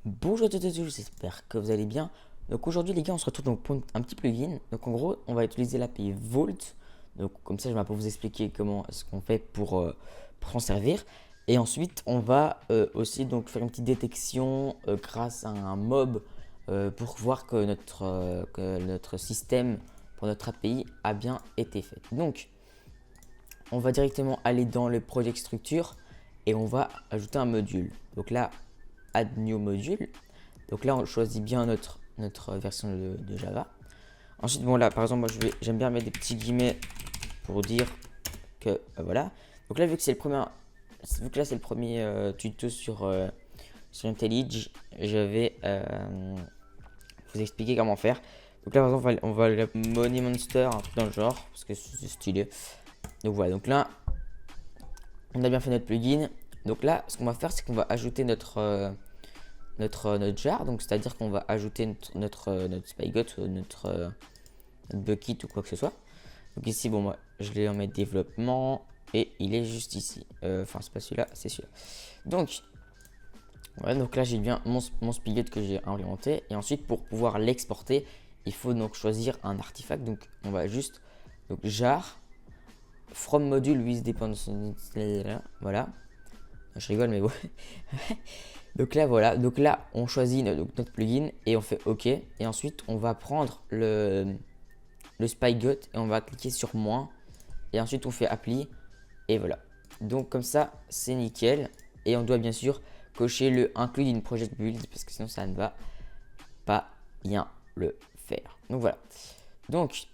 Bonjour à toutes et à tous, j'espère que vous allez bien. Donc aujourd'hui les gars, on se retrouve donc pour un petit plugin. Donc en gros, on va utiliser l'API Vault. Donc comme ça, je vais un peu vous expliquer comment est-ce qu'on fait pour s'en servir. Et ensuite, on va aussi donc faire une petite détection grâce à un mob pour voir que notre système pour notre API a bien été fait. Donc on va directement aller dans le project structure et on va ajouter un module. Donc là, add new module. Donc là, on choisit bien notre version de Java. Ensuite, bon là, par exemple, moi j'aime bien mettre des petits guillemets pour dire que voilà. Donc là, vu que là c'est le premier tuto sur IntelliJ, je vais vous expliquer comment faire. Donc là, par exemple, on va le Money Monster, un truc dans le genre, parce que c'est stylé. Donc voilà, donc là, on a bien fait notre plugin. Donc là, ce qu'on va faire, c'est qu'on va ajouter notre jar. Donc c'est-à-dire qu'on va ajouter notre Spygot, notre bucket ou quoi que ce soit. Donc ici, bon, moi, je l'ai en mode développement et il est juste ici. Enfin, c'est pas celui-là, c'est celui-là. Donc, voilà, donc là, j'ai bien mon Spygot que j'ai implémenté. Et ensuite, pour pouvoir l'exporter, il faut donc choisir un artefact. Donc, on va juste, donc jar from module with dependency. Voilà. Je rigole, mais bon. Donc là, voilà. Donc là, on choisit notre plugin et on fait OK. Et ensuite, on va prendre le Spygot et on va cliquer sur moins. Et ensuite, on fait appli. Et voilà. Donc comme ça, c'est nickel. Et on doit bien sûr cocher le include in project build parce que sinon, ça ne va pas bien le faire. Donc voilà. Donc,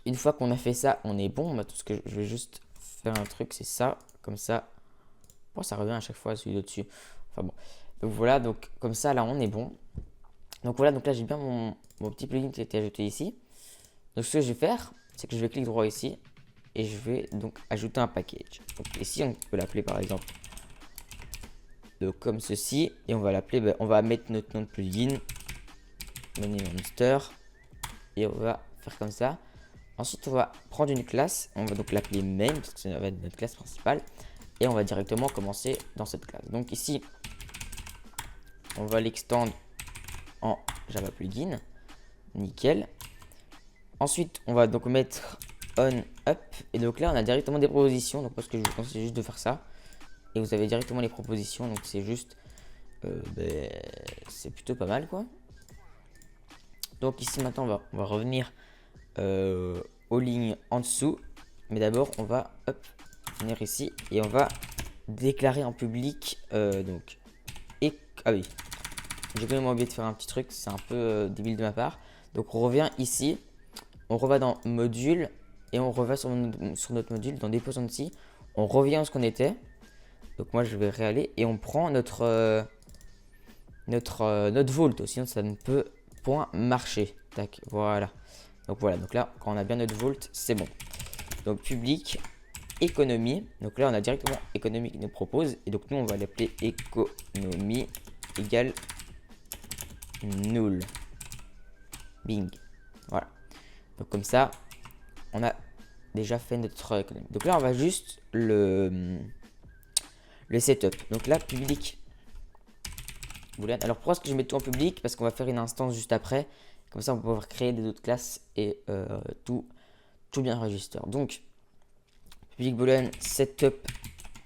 une fois qu'on a fait ça, on est bon. Bah, tout ce que je vais juste faire un truc, c'est ça. Comme ça. Bon, ça revient à chaque fois celui de dessus. Enfin bon. Donc voilà, donc comme ça, là, on est bon. Donc voilà, donc là, j'ai bien mon petit plugin qui a été ajouté ici. Donc ce que je vais faire, c'est que je vais cliquer droit ici. Et je vais donc ajouter un package. Donc ici, on peut l'appeler par exemple comme ceci. Et on va l'appeler, on va mettre notre nom de plugin. Money Monster. Et on va faire comme ça. Ensuite, on va prendre une classe. On va donc l'appeler main, parce que ça va être notre classe principale. Et on va directement commencer dans cette classe. Donc ici, on va l'extendre en Java plugin. Nickel. Ensuite, on va donc mettre on up. Et donc là, on a directement des propositions. Donc parce que je vous conseille juste de faire ça. Et vous avez directement les propositions. Donc c'est juste, c'est plutôt pas mal quoi. Donc ici maintenant, on va revenir aux lignes en dessous. Mais d'abord, on va venir ici et on va déclarer en public. Ah oui, j'ai quand même oublié de faire un petit truc. C'est un peu débile de ma part. Donc on revient ici. On revient dans module et on revient sur notre module dans dependency. On revient à ce qu'on était. Donc moi je vais réaller et on prend notre vault, sinon ça ne peut point marcher. Tac, voilà. Donc voilà, donc là quand on a bien notre vault, c'est bon. Donc public, économie. Donc là on a directement économie qui nous propose. Et donc nous on va l'appeler économie égale null. Bing. Voilà. Donc comme ça, on a déjà fait notre économie. Donc là on va juste le setup. Donc là public boolean. Alors pourquoi est-ce que je mets tout en public? Parce qu'on va faire une instance juste après. Comme ça on va pouvoir créer des autres classes et tout bien register. Donc public boolean setup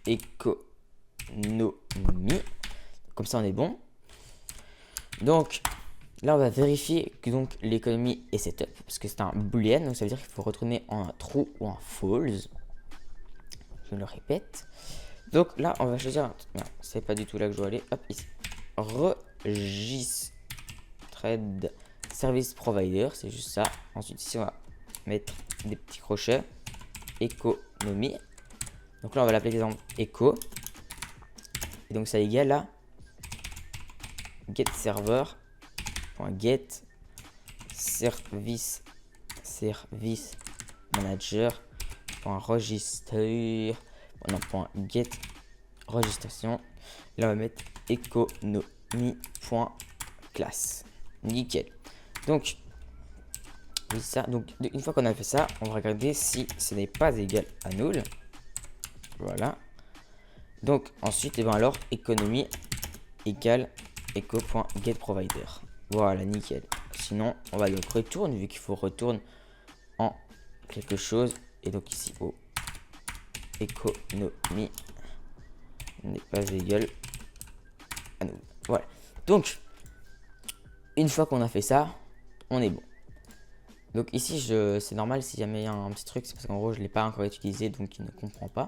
économie. Comme ça on est bon. Donc là on va vérifier que donc l'économie est setup. Parce que c'est un boolean. Donc ça veut dire qu'il faut retourner en true ou en false. Je le répète. Donc là on va choisir un... Non, c'est pas du tout là que je dois aller. Hop, ici. Registered service provider, c'est juste ça. Ensuite ici on va mettre des petits crochets. Économie. Donc là on va l'appeler par exemple echo. Et donc ça égale à get server .get service manager .register .get registration. Là on va mettre économie.classe. Nickel. Donc oui, ça. Donc une fois qu'on a fait ça, on va regarder si ce n'est pas égal à null. Voilà. Donc ensuite, et bien alors économie égale echo.getProvider. Voilà, nickel. Sinon, on va donc retourner, vu qu'il faut retourner en quelque chose. Et donc ici, au économie n'est pas égal à nous. Voilà. Donc, une fois qu'on a fait ça, on est bon. Donc ici, c'est normal si jamais il y a un petit truc, c'est parce qu'en gros, je ne l'ai pas encore utilisé, donc il ne comprend pas.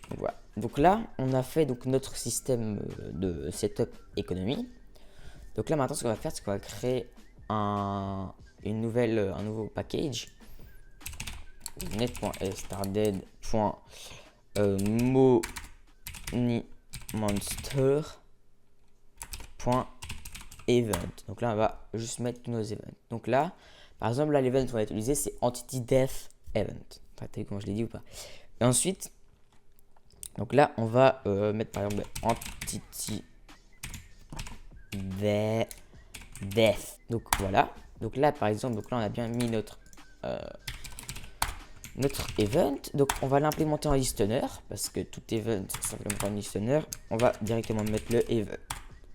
Donc voilà. Donc là, on a fait donc notre système de setup économie. Donc là, maintenant, ce qu'on va faire, c'est qu'on va créer un nouveau package. net.started.moneymonster.event. Donc là, on va juste mettre tous nos events. Donc là, par exemple, là, l'event qu'on va utiliser, c'est Entity Death Event. T'as vu comment je l'ai dit ou pas? Et ensuite, donc là, on va mettre par exemple Entity Death. Donc voilà. Donc là, par exemple, donc là, on a bien mis notre event. Donc on va l'implémenter en listener parce que tout event simplement en listener. On va directement mettre le event.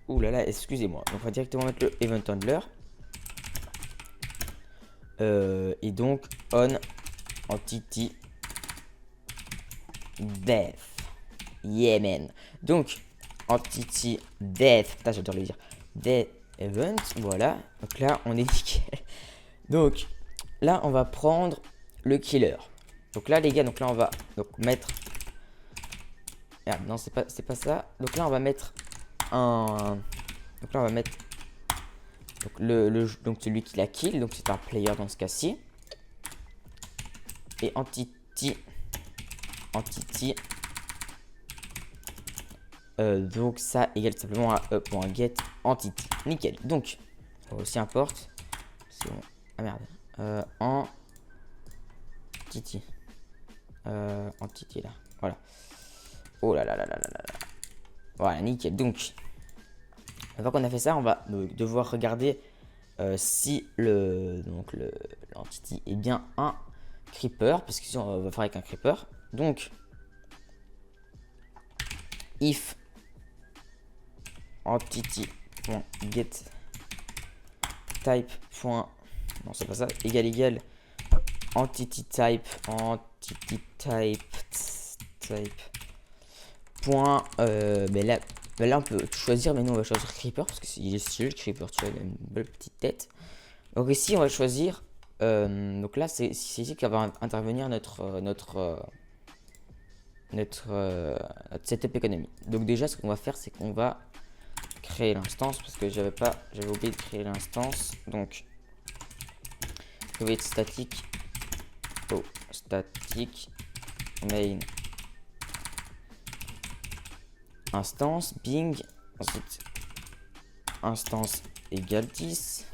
Ouh là là, excusez-moi. On va directement mettre le event handler. Et donc on entity death. Yeah man. Donc entity death. Putain, j'adore le dire. Death event. Voilà. Donc là on est nickel. Donc là on va prendre le killer. Donc là les gars, donc là on va donc mettre. Ah, non, c'est pas ça. Donc là on va mettre un. Donc là on va mettre donc celui qui la kill, donc c'est un player dans ce cas-ci. Et entity donc ça égale simplement à .get entity. Nickel. Donc on va aussi importe. C'est bon. Ah merde. Entity. Entity là. Voilà. Oh là là là là là là. Voilà, nickel. Donc une fois qu'on a fait ça, on va devoir regarder si l'entity est bien un creeper, parce que si on va faire avec un creeper. Donc if entity.get type. Non, c'est pas ça. Égal entity type point là on peut choisir, mais nous on va choisir creeper parce que il est stylé le creeper, tu vois, il a une belle petite tête. Donc ici on va choisir donc là c'est ici qu'il va intervenir notre setup économie. Donc déjà ce qu'on va faire, c'est qu'on va créer l'instance, parce que j'avais oublié de créer l'instance. Donc create static main instance bing, ensuite instance égale 10,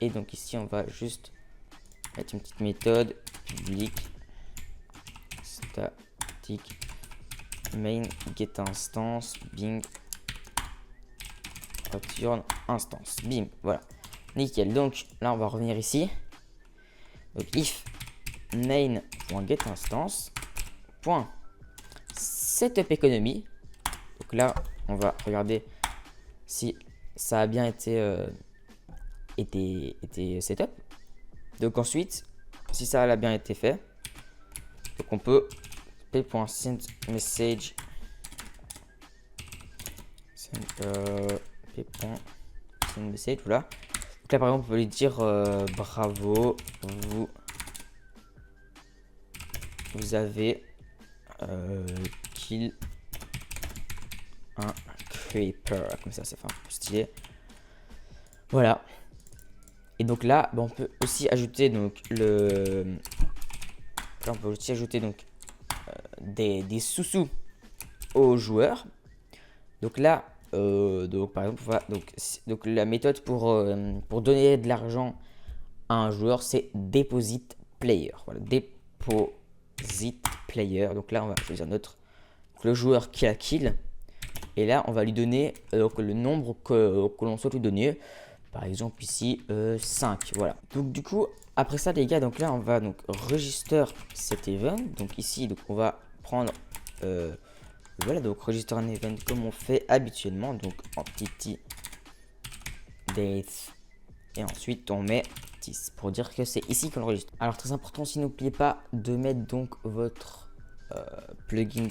et donc ici on va juste mettre une petite méthode public static main get instance bing return instance bing. Voilà, nickel. Donc là on va revenir ici, donc if main.get instance point setup économie. Donc là on va regarder si ça a bien été setup. Donc ensuite, si ça a bien été fait, donc on peut p.send message p.send message, voilà. Donc là par exemple on peut lui dire bravo, vous avez kill un creeper, comme ça fait un peu stylé. Voilà. Et donc là on peut aussi ajouter donc des sous-sous aux joueurs. Donc là donc par exemple donc la méthode pour donner de l'argent à un joueur, c'est deposit player. Voilà, deposit player. Donc là on va choisir le joueur qui a kill, et là on va lui donner le nombre que l'on souhaite lui donner. Par exemple ici 5. Voilà. Donc du coup après ça les gars, donc là on va donc register cet event. Donc ici donc on va prendre voilà, donc register un event comme on fait habituellement. Donc entity date. Et ensuite, on met 10 pour dire que c'est ici qu'on enregistre. Alors, très important aussi, n'oubliez pas de mettre donc votre plugin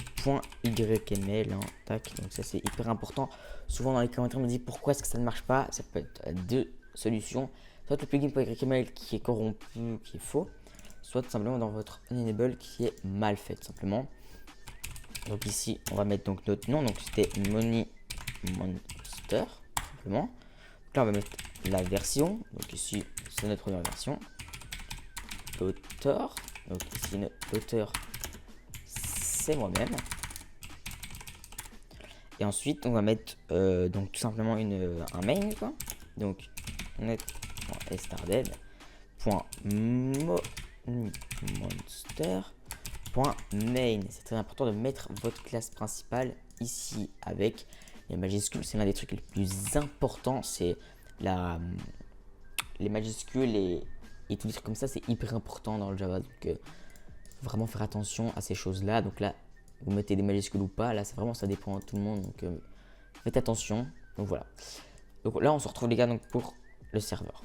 .yml. Hein, tac, donc ça, c'est hyper important. Souvent, dans les commentaires, on me dit pourquoi est-ce que ça ne marche pas. Ça peut être deux solutions. Soit le plugin .yml qui est corrompu, qui est faux. Soit tout simplement dans votre enable qui est mal fait, tout simplement. Donc ici, on va mettre donc notre nom. Donc c'était Money Monster, simplement. Donc là, on va mettre la version. Donc ici, c'est notre première version. L'auteur. Donc ici, l'auteur, c'est moi-même. Et ensuite, on va mettre donc tout simplement un main, quoi. Donc, net.starded.monster.main. C'est très important de mettre votre classe principale ici avec les majuscules. C'est l'un des trucs les plus importants. C'est les majuscules et tous les trucs comme ça. C'est hyper important dans le Java. Donc, vraiment faire attention à ces choses-là. Donc là, vous mettez des majuscules ou pas. Là, c'est vraiment, ça dépend de tout le monde. Donc, faites attention. Donc, voilà. Donc là, on se retrouve, les gars, donc, pour le serveur.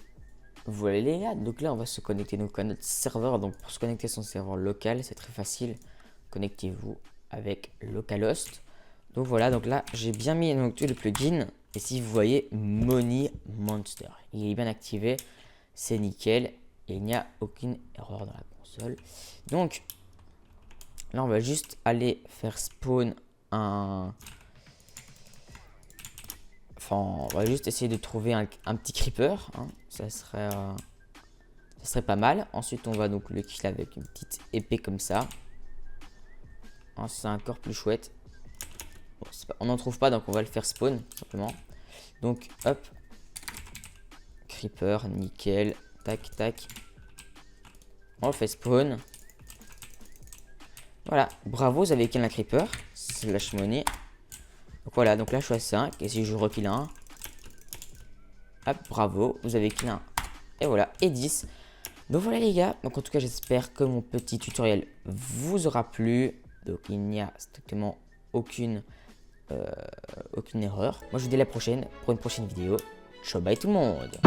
Voilà, les gars. Donc là, on va se connecter donc, à notre serveur. Donc, pour se connecter à son serveur local, c'est très facile. Connectez-vous avec localhost. Donc, voilà. Donc là, j'ai bien mis donc, le plugin. Et si vous voyez, Money Monster, il est bien activé. C'est nickel. Et il n'y a aucune erreur dans la console. Donc, là, on va juste aller faire spawn un... Enfin, on va juste essayer de trouver un petit creeper. Hein. Ça serait pas mal. Ensuite, on va donc le kill avec une petite épée comme ça. Hein, c'est encore plus chouette. Bon, on n'en trouve pas, donc on va le faire spawn, tout simplement. Donc, hop. Creeper, nickel. Tac, tac. On le fait spawn. Voilà, bravo, vous avez kill un creeper. Slash money. Donc voilà, donc là je suis à 5. Et si je rekill un. Hop, bravo, vous avez kill un. Et voilà, et 10. Donc voilà les gars. Donc en tout cas, j'espère que mon petit tutoriel vous aura plu. Donc il n'y a strictement aucune erreur. Moi je vous dis à la prochaine pour une prochaine vidéo. Ciao, bye tout le monde.